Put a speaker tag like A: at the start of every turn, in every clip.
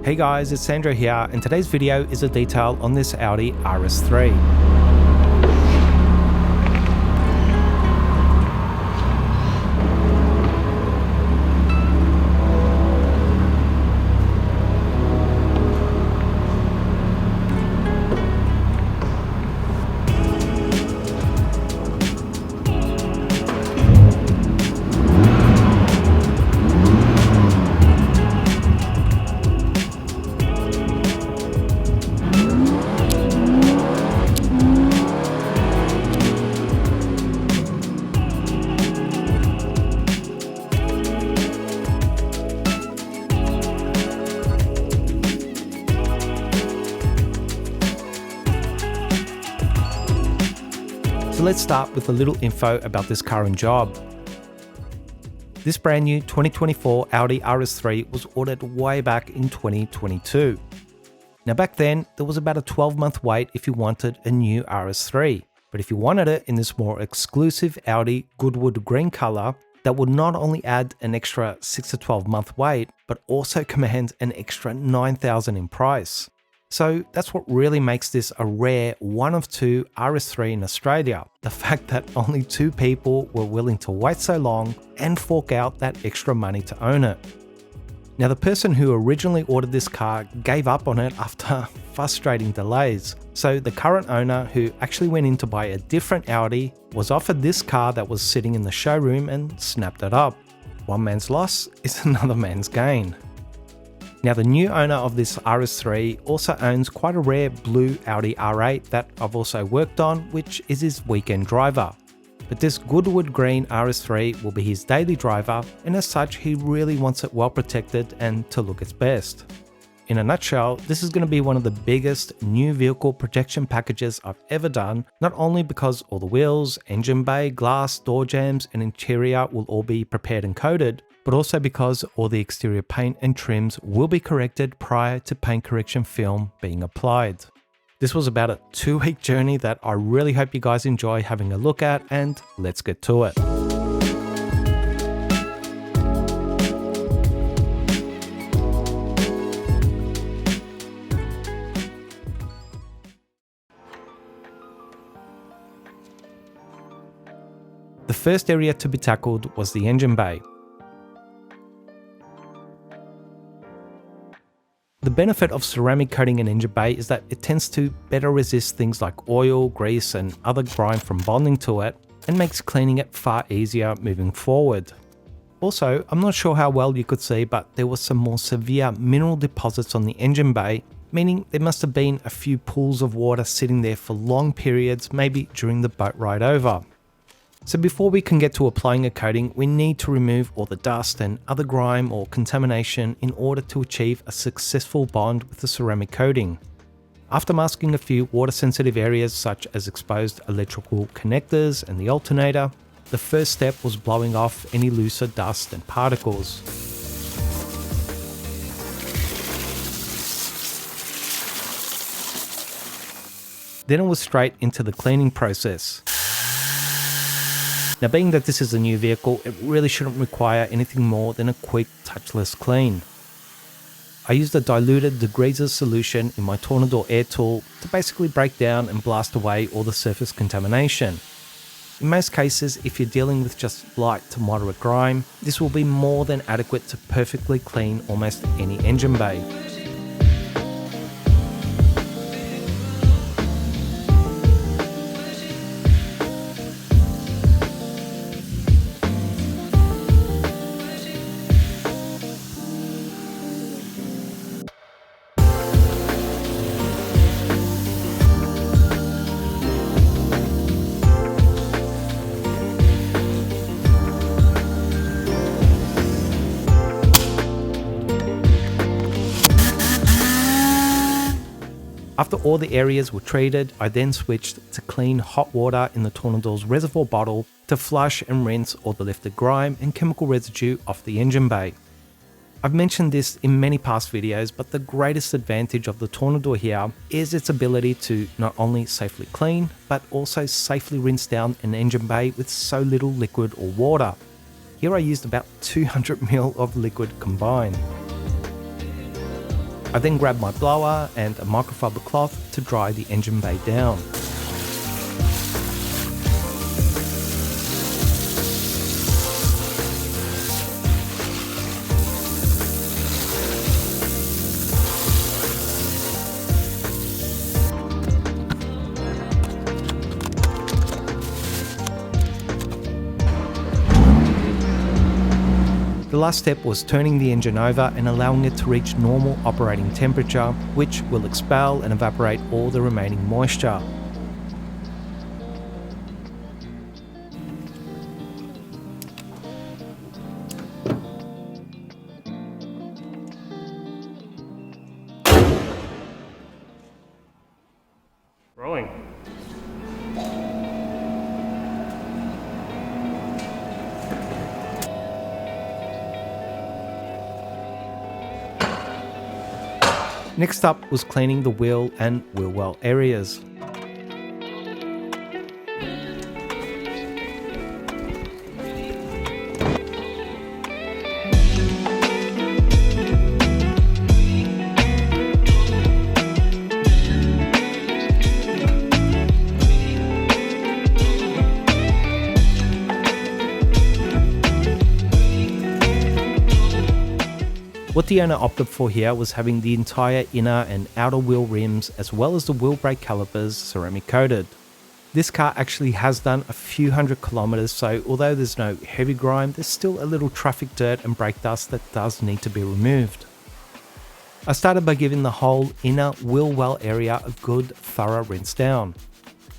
A: Hey guys, it's Sandro here, and today's video is a detail on this Audi RS3. So let's start with a little info about this current job. This brand new 2024 Audi RS3 was ordered way back in 2022. Now back then, there was about a 12-month wait if you wanted a new RS3. But if you wanted it in this more exclusive Audi Goodwood green color, that would not only add an extra 6 to 12 month wait, but also command an extra $9,000 in price. So that's what really makes this a rare one of two RS3 in Australia. The fact that only 2 people were willing to wait so long and fork out that extra money to own it. Now the person who originally ordered this car gave up on it after frustrating delays. So the current owner, who actually went in to buy a different Audi, was offered this car that was sitting in the showroom and snapped it up. One man's loss is another man's gain. Now the new owner of this RS3 also owns quite a rare blue Audi R8 that I've also worked on, which is his weekend driver. But this Goodwood green RS3 will be his daily driver, and as such he really wants it well protected and to look its best. In a nutshell, this is going to be one of the biggest new vehicle protection packages I've ever done, not only because all the wheels, engine bay, glass, door jambs and interior will all be prepared and coated, but also because all the exterior paint and trims will be corrected prior to paint correction film being applied. This was about a 2-week journey that I really hope you guys enjoy having a look at, and let's get to it. The first area to be tackled was the engine bay. The benefit of ceramic coating an engine bay is that it tends to better resist things like oil, grease and other grime from bonding to it, and makes cleaning it far easier moving forward. Also, I'm not sure how well you could see, but there were some more severe mineral deposits on the engine bay, meaning there must have been a few pools of water sitting there for long periods, maybe during the boat ride over. So before we can get to applying a coating, we need to remove all the dust and other grime or contamination in order to achieve a successful bond with the ceramic coating. After masking a few water sensitive areas such as exposed electrical connectors and the alternator, the first step was blowing off any looser dust and particles. Then it was straight into the cleaning process. Now being that this is a new vehicle, it really shouldn't require anything more than a quick touchless clean. I used a diluted degreaser solution in my Tornador air tool to basically break down and blast away all the surface contamination. In most cases, if you're dealing with just light to moderate grime, this will be more than adequate to perfectly clean almost any engine bay. After all the areas were treated, I then switched to clean hot water in the Tornador's reservoir bottle to flush and rinse all the lifted grime and chemical residue off the engine bay. I've mentioned this in many past videos, but the greatest advantage of the Tornador here is its ability to not only safely clean, but also safely rinse down an engine bay with so little liquid or water. Here I used about 200 ml of liquid combined. I then grabbed my blower and a microfiber cloth to dry the engine bay down. The last step was turning the engine over and allowing it to reach normal operating temperature, which will expel and evaporate all the remaining moisture. Rolling. Next up was cleaning the wheel and wheel well areas. What the owner opted for here was having the entire inner and outer wheel rims as well as the wheel brake calipers ceramic coated. This car actually has done a few hundred kilometers, so although there's no heavy grime, there's still a little traffic dirt and brake dust that does need to be removed. I started by giving the whole inner wheel well area a good thorough rinse down.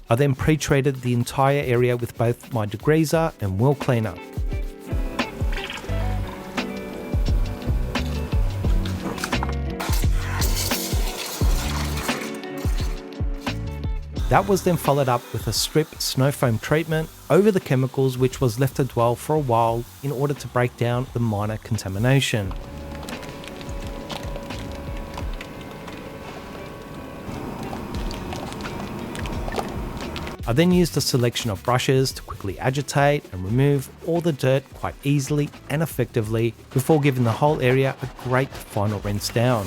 A: I then pre-treated the entire area with both my degreaser and wheel cleaner. That was then followed up with a strip snow foam treatment over the chemicals, which was left to dwell for a while in order to break down the minor contamination. I then used a selection of brushes to quickly agitate and remove all the dirt quite easily and effectively before giving the whole area a great final rinse down.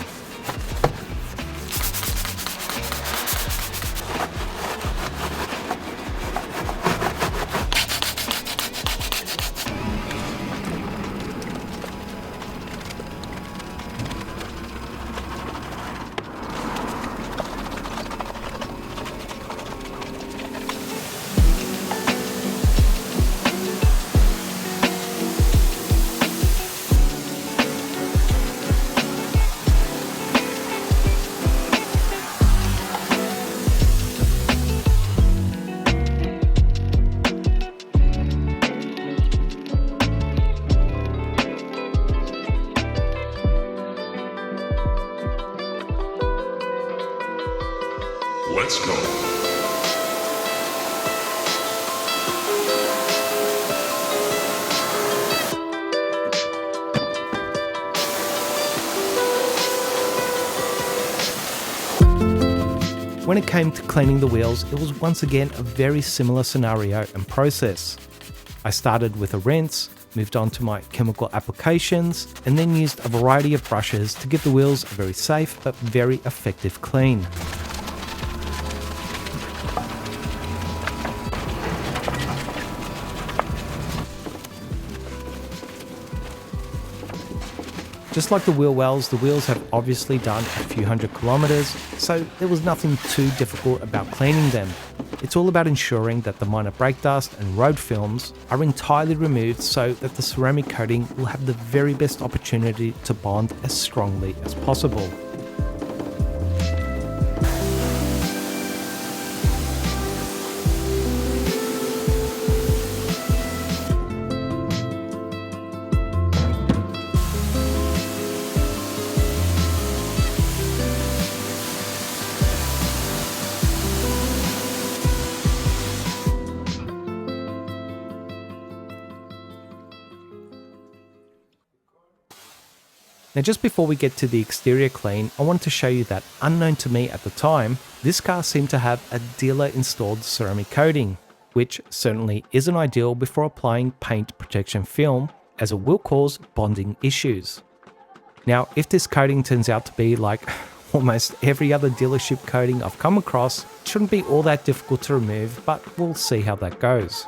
B: Let's go.
A: When it came to cleaning the wheels, it was once again a very similar scenario and process. I started with a rinse, moved on to my chemical applications, and then used a variety of brushes to give the wheels a very safe but very effective clean. Just like the wheel wells, the wheels have obviously done a few hundred kilometers, so there was nothing too difficult about cleaning them. It's all about ensuring that the minor brake dust and road films are entirely removed so that the ceramic coating will have the very best opportunity to bond as strongly as possible. Now just before we get to the exterior clean, I wanted to show you that, unknown to me at the time, this car seemed to have a dealer installed ceramic coating, which certainly isn't ideal before applying paint protection film, as it will cause bonding issues. Now, if this coating turns out to be like almost every other dealership coating I've come across, it shouldn't be all that difficult to remove, but we'll see how that goes.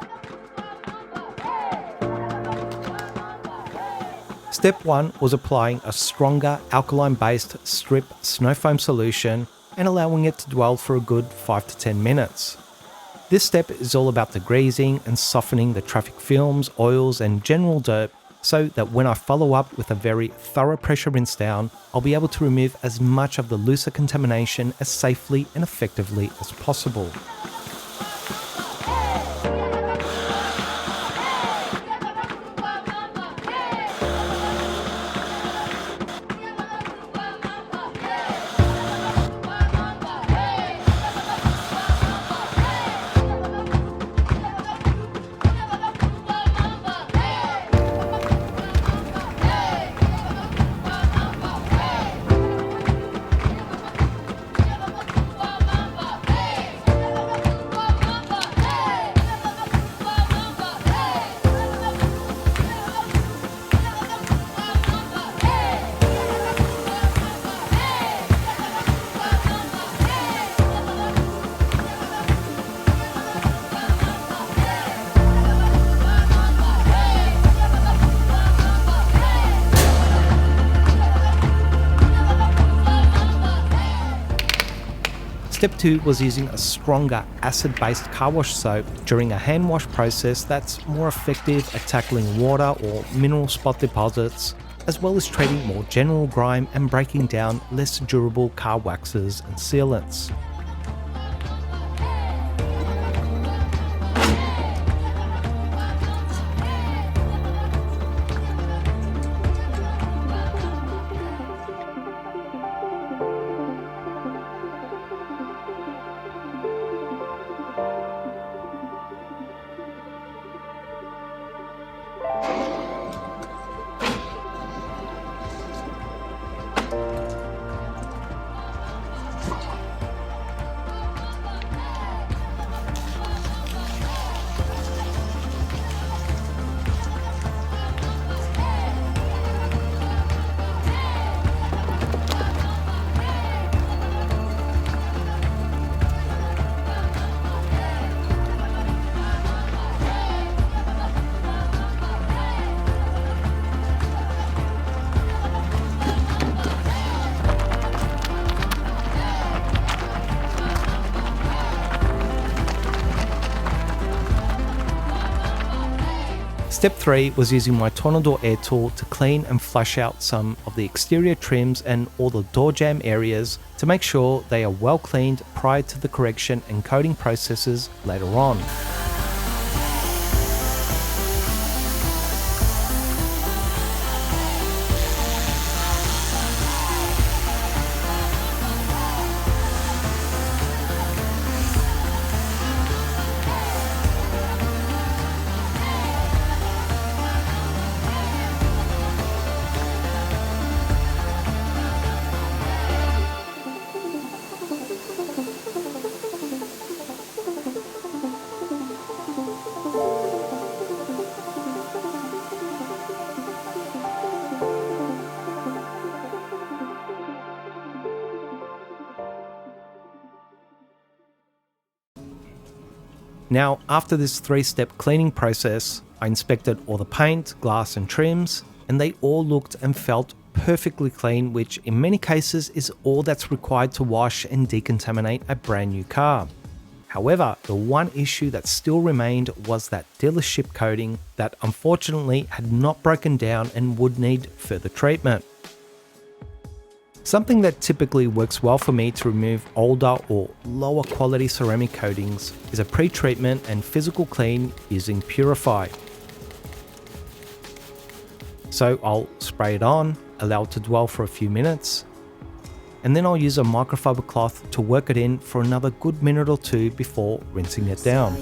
A: Step 1 was applying a stronger alkaline-based strip snow foam solution and allowing it to dwell for a good 5 to 10 minutes. This step is all about degreasing and softening the traffic films, oils and general dirt, so that when I follow up with a very thorough pressure rinse down, I'll be able to remove as much of the looser contamination as safely and effectively as possible. Step 2 was using a stronger acid-based car wash soap during a hand wash process that's more effective at tackling water or mineral spot deposits, as well as treating more general grime and breaking down less durable car waxes and sealants. Step 3 was using my Tornador air tool to clean and flush out some of the exterior trims and all the door jamb areas to make sure they are well cleaned prior to the correction and coating processes later on. Now, after this 3-step cleaning process, I inspected all the paint, glass and trims, and they all looked and felt perfectly clean, which in many cases is all that's required to wash and decontaminate a brand new car. However, the one issue that still remained was that dealership coating that unfortunately had not broken down and would need further treatment. Something that typically works well for me to remove older or lower quality ceramic coatings is a pre-treatment and physical clean using Purify. So I'll spray it on, allow it to dwell for a few minutes, and then I'll use a microfiber cloth to work it in for another good minute or two before rinsing it down.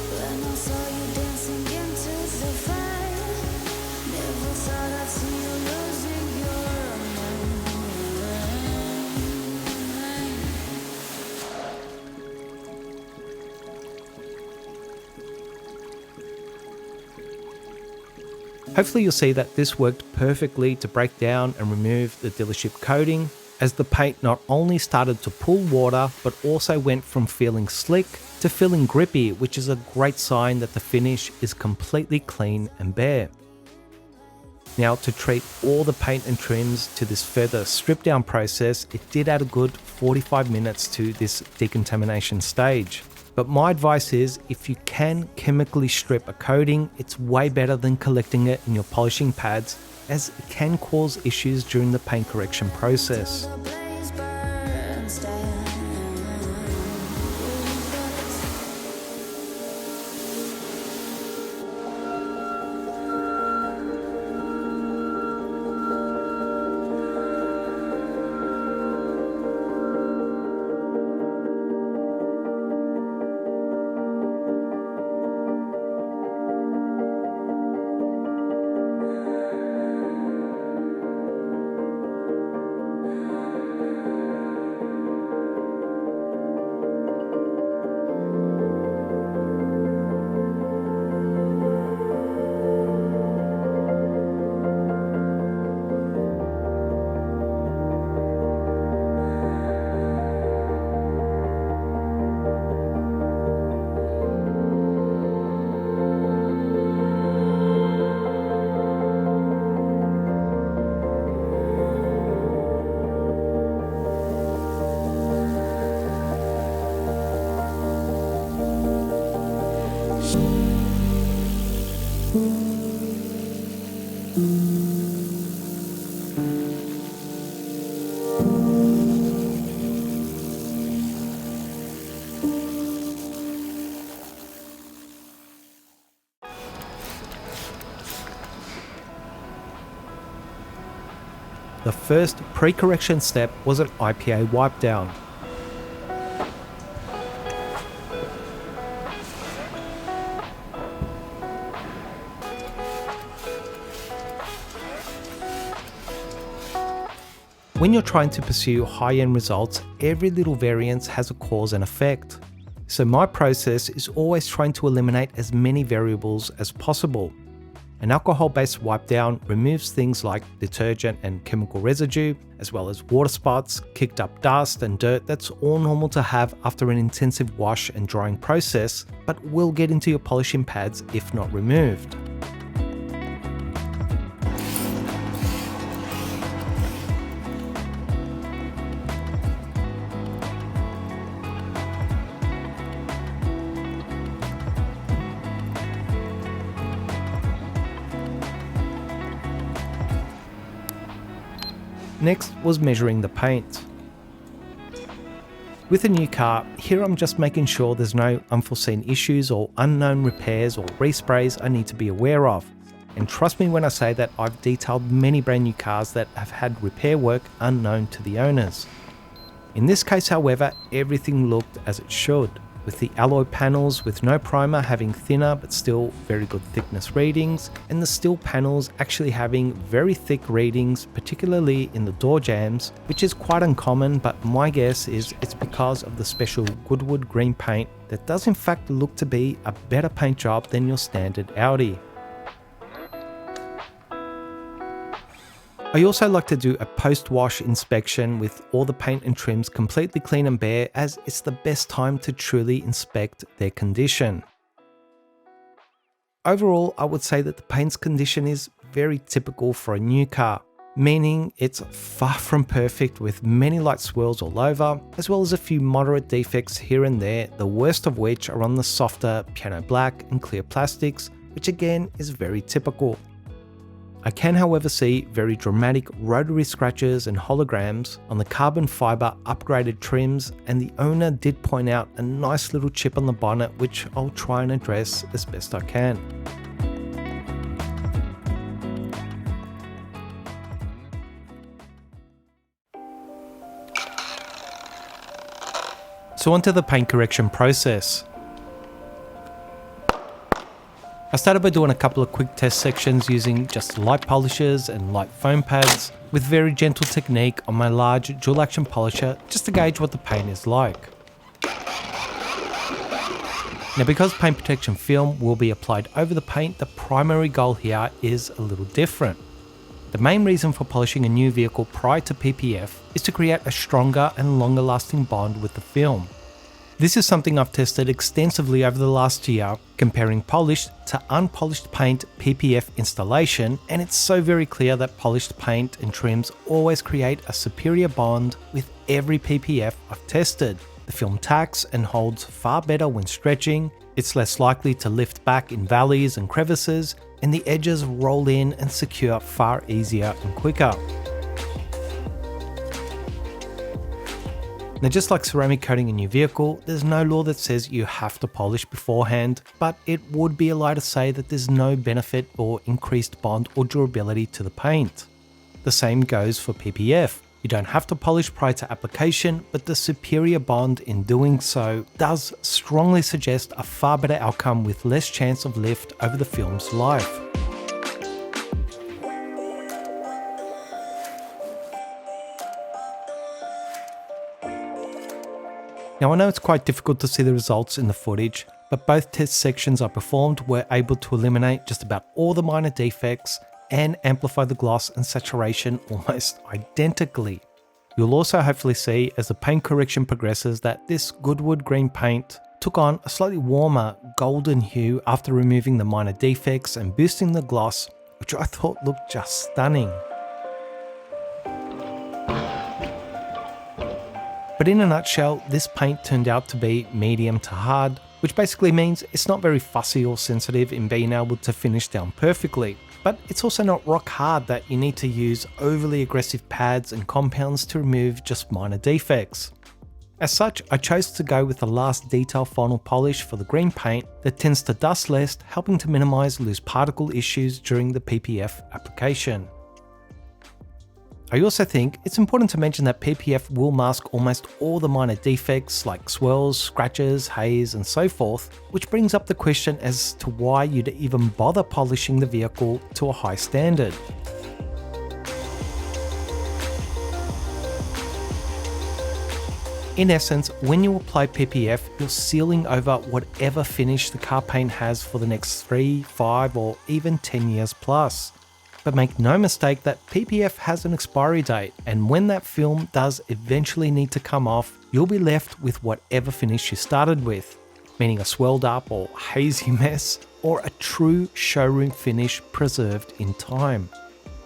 B: When I saw you dancing into the fire.
A: Hopefully you'll see that this worked perfectly to break down and remove the dealership coating, as the paint not only started to pull water but also went from feeling slick to feeling grippy, which is a great sign that the finish is completely clean and bare. Now, to treat all the paint and trims to this further strip down process, it did add a good 45 minutes to this decontamination stage. But my advice is, if you can chemically strip a coating, it's way better than collecting it in your polishing pads, as it can cause issues during the paint correction process. The first pre-correction step was an IPA wipe down. When you're trying to pursue high-end results, every little variance has a cause and effect. So my process is always trying to eliminate as many variables as possible. An alcohol-based wipe down removes things like detergent and chemical residue, as well as water spots, kicked up dust and dirt that's all normal to have after an intensive wash and drying process, but will get into your polishing pads if not removed. Next was measuring the paint. With a new car, here I'm just making sure there's no unforeseen issues or unknown repairs or resprays I need to be aware of. And trust me when I say that I've detailed many brand new cars that have had repair work unknown to the owners. In this case, however, everything looked as it should, with the alloy panels with no primer having thinner but still very good thickness readings, and the steel panels actually having very thick readings, particularly in the door jambs, which is quite uncommon, but my guess is it's because of the special Goodwood green paint that does in fact look to be a better paint job than your standard Audi. I also like to do a post-wash inspection with all the paint and trims completely clean and bare, as it's the best time to truly inspect their condition. Overall, I would say that the paint's condition is very typical for a new car, meaning it's far from perfect with many light swirls all over, as well as a few moderate defects here and there, the worst of which are on the softer piano black and clear plastics, which again is very typical. I can however see very dramatic rotary scratches and holograms on the carbon fibre upgraded trims, and the owner did point out a nice little chip on the bonnet, which I'll try and address as best I can. So onto the paint correction process. I started by doing a couple of quick test sections using just light polishes and light foam pads with very gentle technique on my large dual action polisher just to gauge what the paint is like. Now because paint protection film will be applied over the paint, the primary goal here is a little different. The main reason for polishing a new vehicle prior to PPF is to create a stronger and longer lasting bond with the film. This is something I've tested extensively over the last year, comparing polished to unpolished paint PPF installation, and it's so very clear that polished paint and trims always create a superior bond with every PPF I've tested. The film tacks and holds far better when stretching, it's less likely to lift back in valleys and crevices, and the edges roll in and secure far easier and quicker. Now just like ceramic coating a new vehicle, there's no law that says you have to polish beforehand, but it would be a lie to say that there's no benefit or increased bond or durability to the paint. The same goes for PPF. You don't have to polish prior to application, but the superior bond in doing so does strongly suggest a far better outcome with less chance of lift over the film's life. Now I know it's quite difficult to see the results in the footage, but both test sections I performed were able to eliminate just about all the minor defects and amplify the gloss and saturation almost identically. You'll also hopefully see as the paint correction progresses that this Goodwood green paint took on a slightly warmer golden hue after removing the minor defects and boosting the gloss, which I thought looked just stunning. But in a nutshell, this paint turned out to be medium to hard, which basically means it's not very fussy or sensitive in being able to finish down perfectly. But it's also not rock hard that you need to use overly aggressive pads and compounds to remove just minor defects. As such, I chose to go with the last detail final polish for the green paint that tends to dust less, helping to minimize loose particle issues during the PPF application. I also think it's important to mention that PPF will mask almost all the minor defects like swirls, scratches, haze, and so forth, which brings up the question as to why you'd even bother polishing the vehicle to a high standard. In essence, when you apply PPF, you're sealing over whatever finish the car paint has for the next 3, 5, or even 10 years plus. But make no mistake that PPF has an expiry date, and when that film does eventually need to come off, you'll be left with whatever finish you started with, meaning a swirled up or hazy mess, or a true showroom finish preserved in time.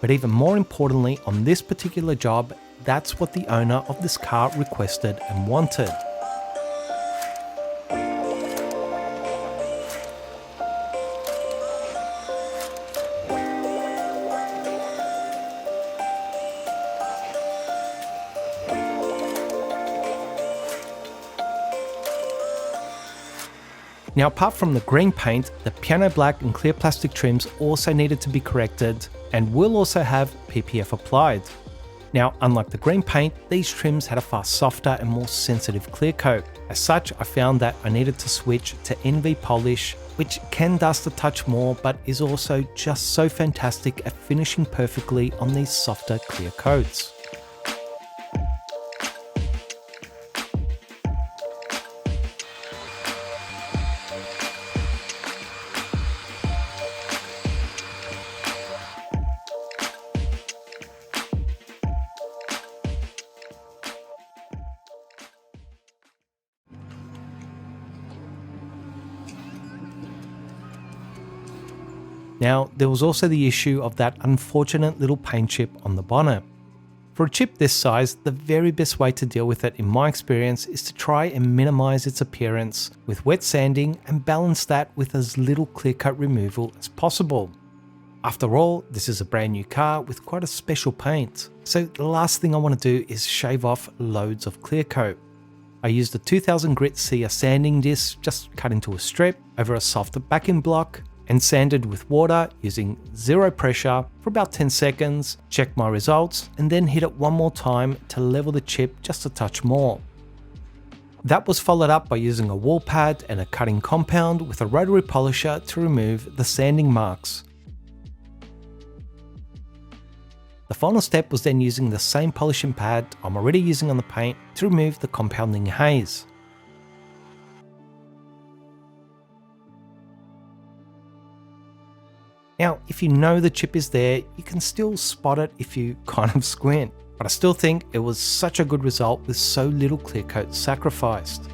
A: But even more importantly, on this particular job, that's what the owner of this car requested and wanted. Now apart from the green paint, the piano black and clear plastic trims also needed to be corrected and will also have PPF applied. Now unlike the green paint, these trims had a far softer and more sensitive clear coat. As such, I found that I needed to switch to NV polish, which can dust a touch more but is also just so fantastic at finishing perfectly on these softer clear coats. Now, there was also the issue of that unfortunate little paint chip on the bonnet. For a chip this size, the very best way to deal with it in my experience is to try and minimize its appearance with wet sanding and balance that with as little clear coat removal as possible. After all, this is a brand new car with quite a special paint, so the last thing I want to do is shave off loads of clear coat. I used a 2000 grit Cia sanding disc just cut into a strip over a soft backing block and sanded with water using zero pressure for about 10 seconds, checked my results, and then hit it one more time to level the chip just a touch more. That was followed up by using a wall pad and a cutting compound with a rotary polisher to remove the sanding marks. The final step was then using the same polishing pad I'm already using on the paint to remove the compounding haze. Now, if you know the chip is there, you can still spot it if you kind of squint, but I still think it was such a good result with so little clear coat sacrificed.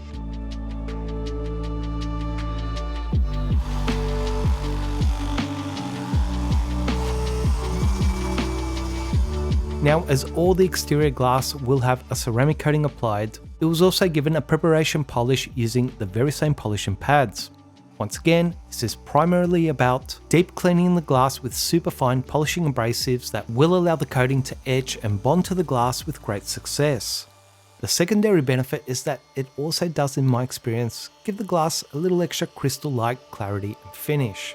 A: Now, as all the exterior glass will have a ceramic coating applied, it was also given a preparation polish using the very same polishing pads. Once again, this is primarily about deep cleaning the glass with superfine polishing abrasives that will allow the coating to etch and bond to the glass with great success. The secondary benefit is that it also does, in my experience, give the glass a little extra crystal-like clarity and finish.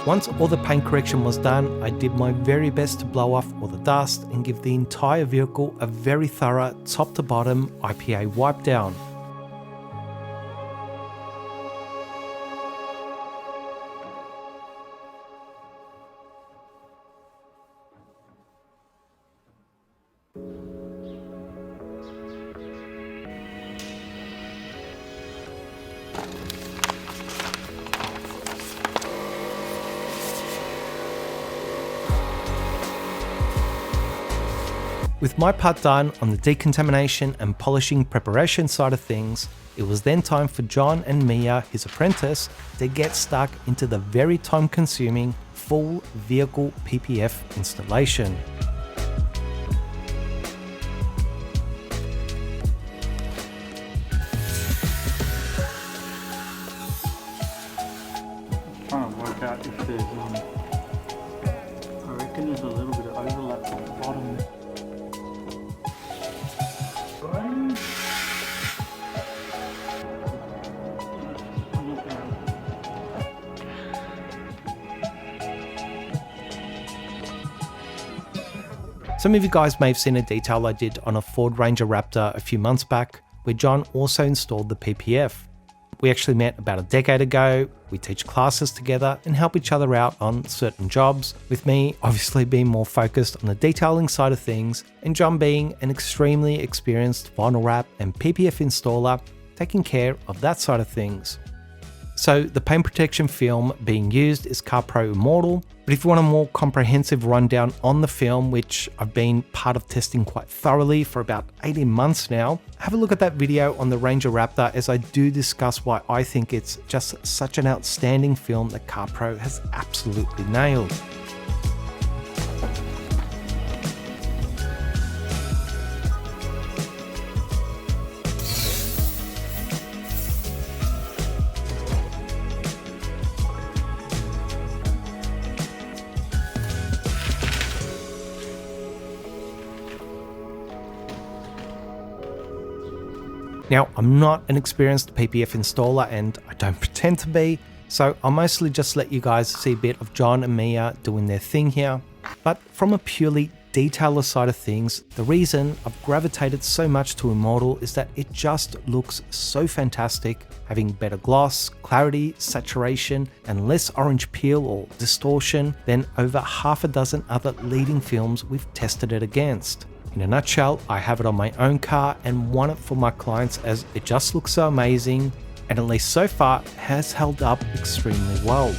A: Once all the paint correction was done, I did my very best to blow off all the dust and give the entire vehicle a very thorough top to bottom IPA wipe down. With my part done on the decontamination and polishing preparation side of things, it was then time for John and Mia, his apprentice, to get stuck into the very time-consuming full vehicle PPF installation.
B: Trying to work out if there's, I reckon there's a little bit of overlap on the bottom.
A: Some of you guys may have seen a detail I did on a Ford Ranger Raptor a few months back, where John also installed the PPF. We actually met about a decade ago, we teach classes together and help each other out on certain jobs, with me obviously being more focused on the detailing side of things, and John being an extremely experienced vinyl wrap and PPF installer, taking care of that side of things. So the paint protection film being used is CarPro Immortal, but if you want a more comprehensive rundown on the film, which I've been part of testing quite thoroughly for about 18 months now, have a look at that video on the Ranger Raptor, as I do discuss why I think it's just such an outstanding film that CarPro has absolutely nailed. Now, I'm not an experienced PPF installer and I don't pretend to be, So I'll mostly just let you guys see a bit of John and Mia doing their thing here. But from a purely detailer side of things, the reason I've gravitated so much to Immortal is that it just looks so fantastic, having better gloss, clarity, saturation, and less orange peel or distortion than over half a dozen other leading films we've tested it against. In a nutshell, I have it on my own car and want it for my clients as it just looks so amazing, and at least so far has held up extremely well.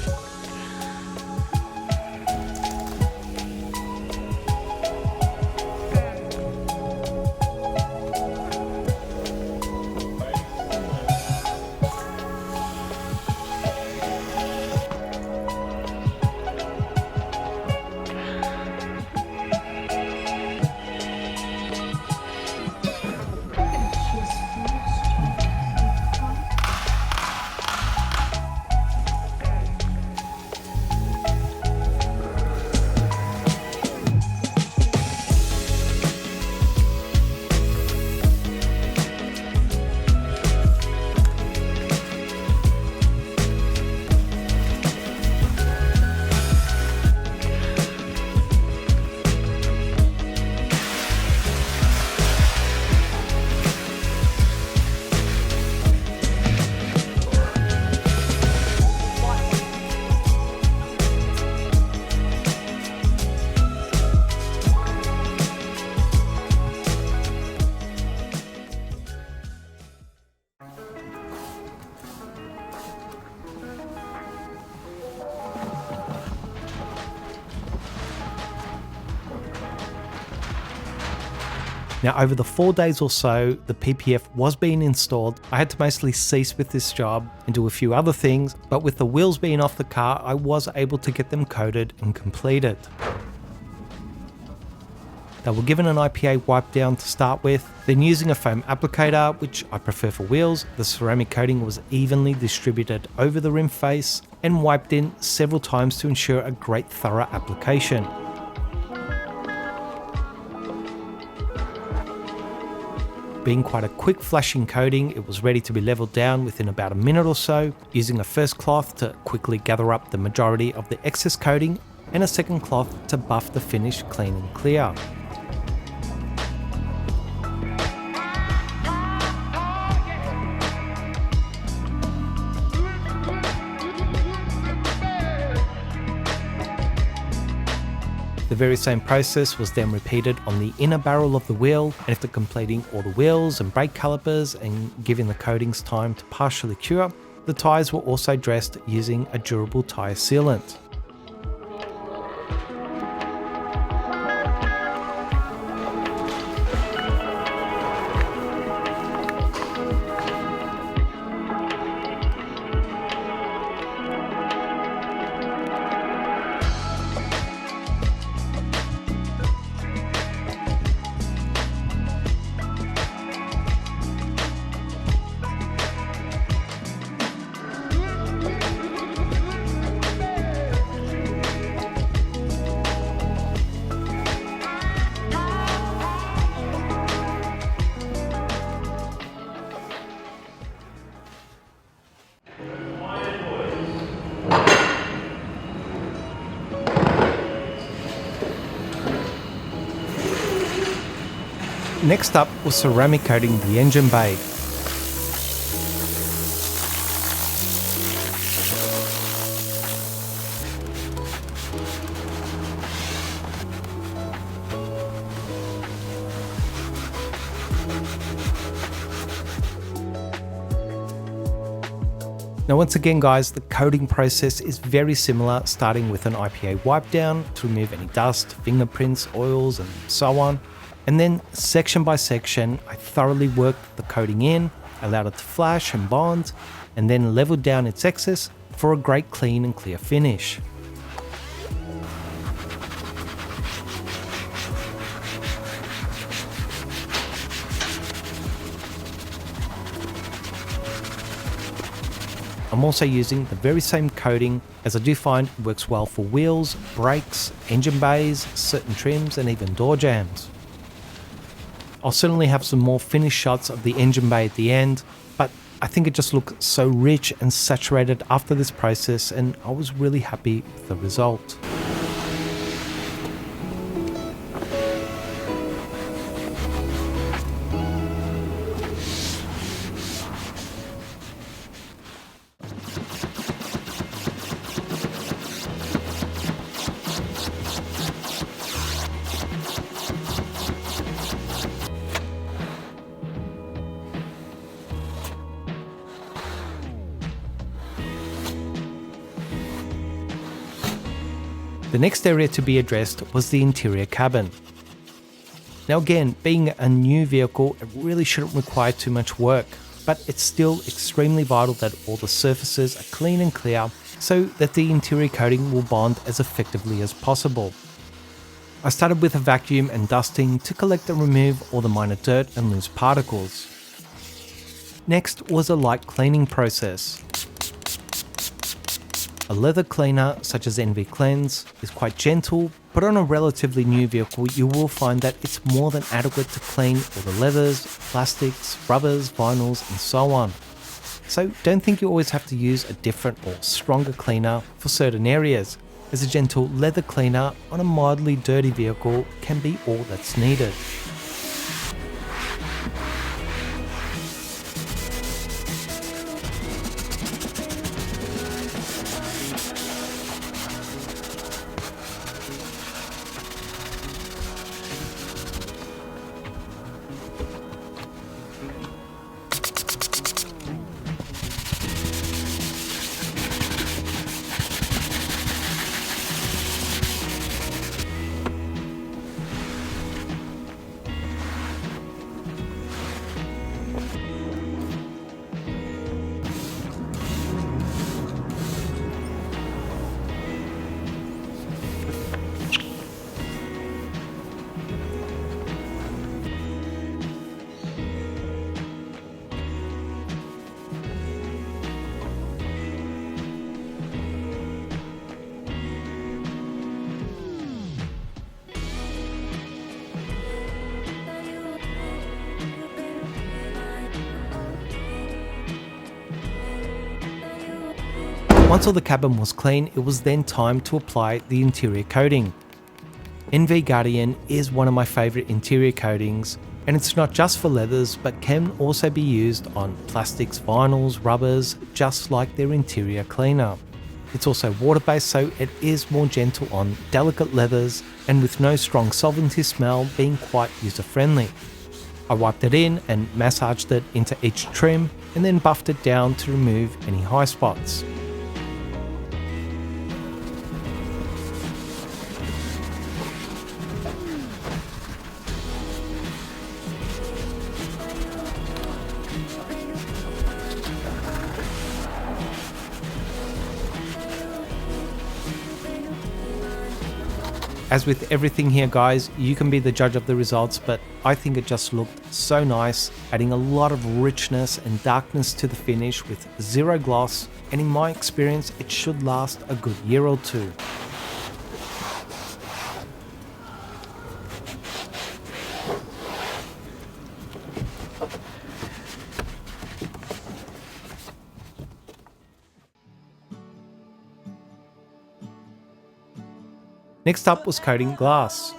A: Now, over the 4 days or so the PPF was being installed, I had to mostly cease with this job and do a few other things, but with the wheels being off the car, I was able to get them coated and completed. They were given an IPA wipe down to start with, then using a foam applicator, which I prefer for wheels, the ceramic coating was evenly distributed over the rim face and wiped in several times to ensure a great thorough application. Being quite a quick flashing coating, it was ready to be leveled down within about a minute or so, using a first cloth to quickly gather up the majority of the excess coating and a second cloth to buff the finish clean and clear. The very same process was then repeated on the inner barrel of the wheel, and after completing all the wheels and brake calipers and giving the coatings time to partially cure, the tyres were also dressed using a durable tyre sealant. Next up was ceramic coating the engine bay. Now once again guys, the coating process is very similar, starting with an IPA wipe down to remove any dust, fingerprints, oils and so on. And then section by section, I thoroughly worked the coating in, allowed it to flash and bond, and then leveled down its excess for a great clean and clear finish. I'm also using the very same coating, as I do find it works well for wheels, brakes, engine bays, certain trims and even door jambs. I'll certainly have some more finished shots of the engine bay at the end, but I think it just looked so rich and saturated after this process, and I was really happy with the result. The next area to be addressed was the interior cabin. Now again, being a new vehicle, it really shouldn't require too much work, but it's still extremely vital that all the surfaces are clean and clear so that the interior coating will bond as effectively as possible. I started with a vacuum and dusting to collect and remove all the minor dirt and loose particles. Next was a light cleaning process. A leather cleaner such as NV Cleanse is quite gentle, but on a relatively new vehicle you will find that it's more than adequate to clean all the leathers, plastics, rubbers, vinyls and so on. So don't think you always have to use a different or stronger cleaner for certain areas, as a gentle leather cleaner on a mildly dirty vehicle can be all that's needed. Once all the cabin was clean, it was then time to apply the interior coating. NV Guardian is one of my favourite interior coatings, and it's not just for leathers but can also be used on plastics, vinyls, rubbers, just like their interior cleaner. It's also water-based, so it is more gentle on delicate leathers and with no strong solventy smell, being quite user-friendly. I wiped it in and massaged it into each trim and then buffed it down to remove any high spots. As with everything here guys, you can be the judge of the results, but I think it just looked so nice, adding a lot of richness and darkness to the finish with zero gloss, and in my experience it should last a good year or two. Next up was coating glass.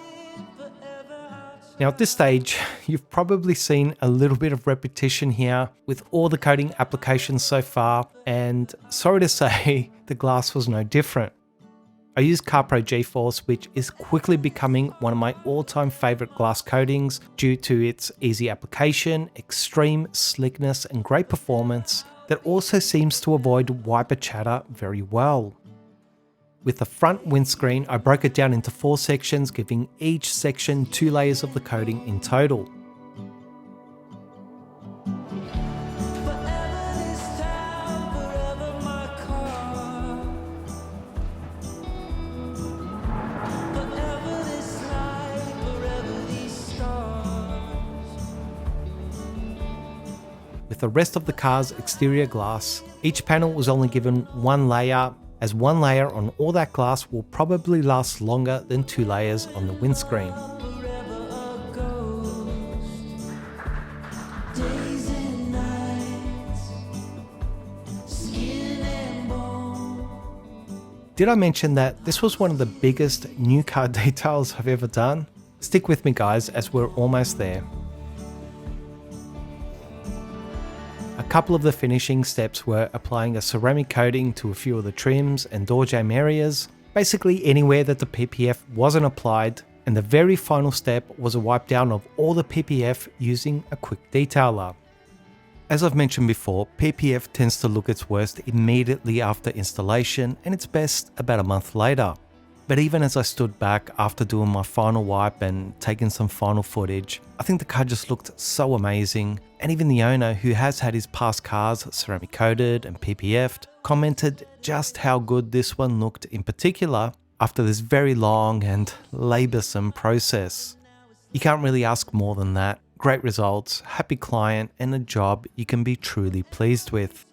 A: Now at this stage, you've probably seen a little bit of repetition here with all the coating applications so far, and sorry to say, the glass was no different. I used CarPro G-Force, which is quickly becoming one of my all-time favorite glass coatings due to its easy application, extreme slickness and great performance that also seems to avoid wiper chatter very well. With the front windscreen, I broke it down into 4 sections, giving each section 2 layers of the coating in total. With the rest of the car's exterior glass, each panel was only given 1 layer, as 1 layer on all that glass will probably last longer than 2 layers on the windscreen. Did I mention that this was one of the biggest new car details I've ever done? Stick with me guys, as we're almost there. A couple of the finishing steps were applying a ceramic coating to a few of the trims and door jamb areas, basically anywhere that the PPF wasn't applied, and the very final step was a wipe down of all the PPF using a quick detailer. As I've mentioned before, PPF tends to look its worst immediately after installation and its best about a month later. But even as I stood back after doing my final wipe and taking some final footage, I think the car just looked so amazing, and even the owner, who has had his past cars ceramic coated and PPF'd, commented just how good this one looked in particular after this very long and laboursome process. You can't really ask more than that. Great results, happy client, and a job you can be truly pleased with.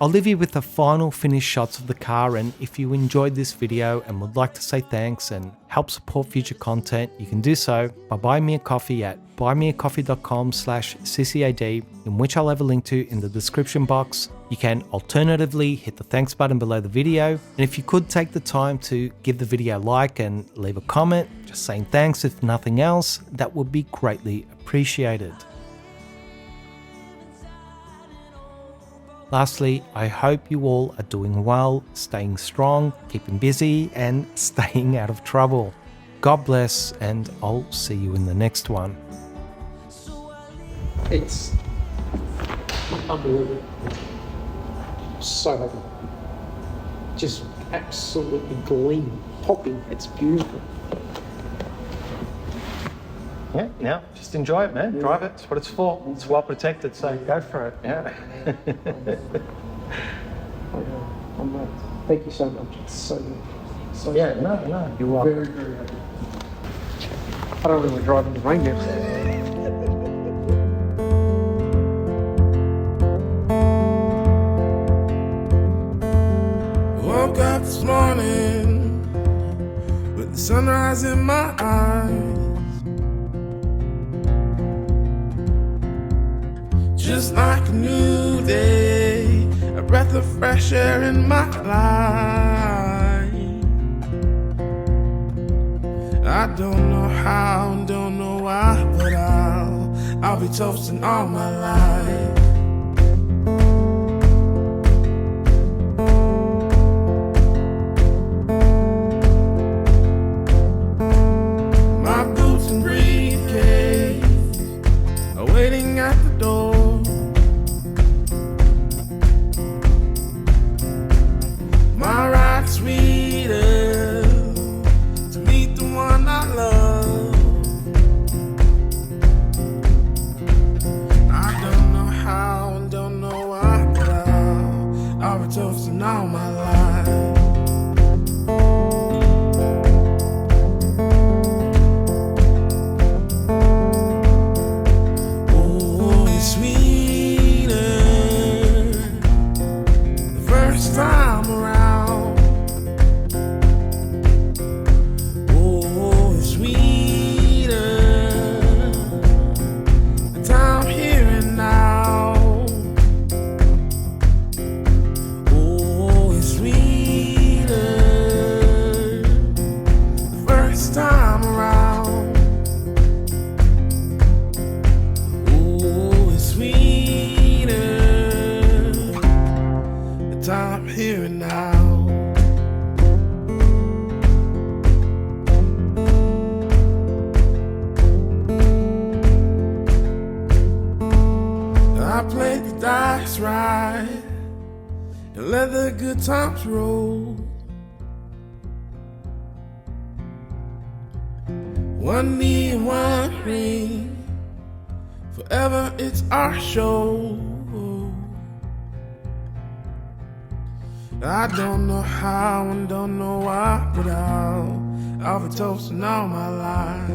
A: I'll leave you with the final finished shots of the car, and if you enjoyed this video and would like to say thanks and help support future content, you can do so by buying me a coffee at buymeacoffee.com/ccad, in which I'll have a link to in the description box. You can alternatively hit the thanks button below the video, and if you could take the time to give the video a like and leave a comment, just saying thanks if nothing else, that would be greatly appreciated. Lastly, I hope you all are doing well, staying strong, keeping busy, and staying out of trouble. God bless, and I'll see you in the next one.
C: It's unbelievable. So happy. Just absolutely gleaming, popping. It's beautiful.
A: Yeah, now just enjoy it, man. Drive it. It's what it's for. It's well protected, so go for it. Yeah.
C: Thank you so much. It's so good. So
A: Yeah,
C: good.
A: no, you're welcome.
C: Very, very happy. I don't really drive in the rain now.
D: Woke up this morning with the sunrise in my eyes. Just like a new day, a breath of fresh air in my life. I don't know how, don't know why, but I'll be toasting all my life. My boots and briefcase are waiting at the door. My ride sweeter to meet the one I love. I don't know how and don't know why, but I'll be toasting all my life. Oh, it's sweeter the first time around. I'm here and now. I played the dice right and let the good times roll. One knee and one ring, forever it's our show. I don't know how and don't know why, but I'll be toasting all my life.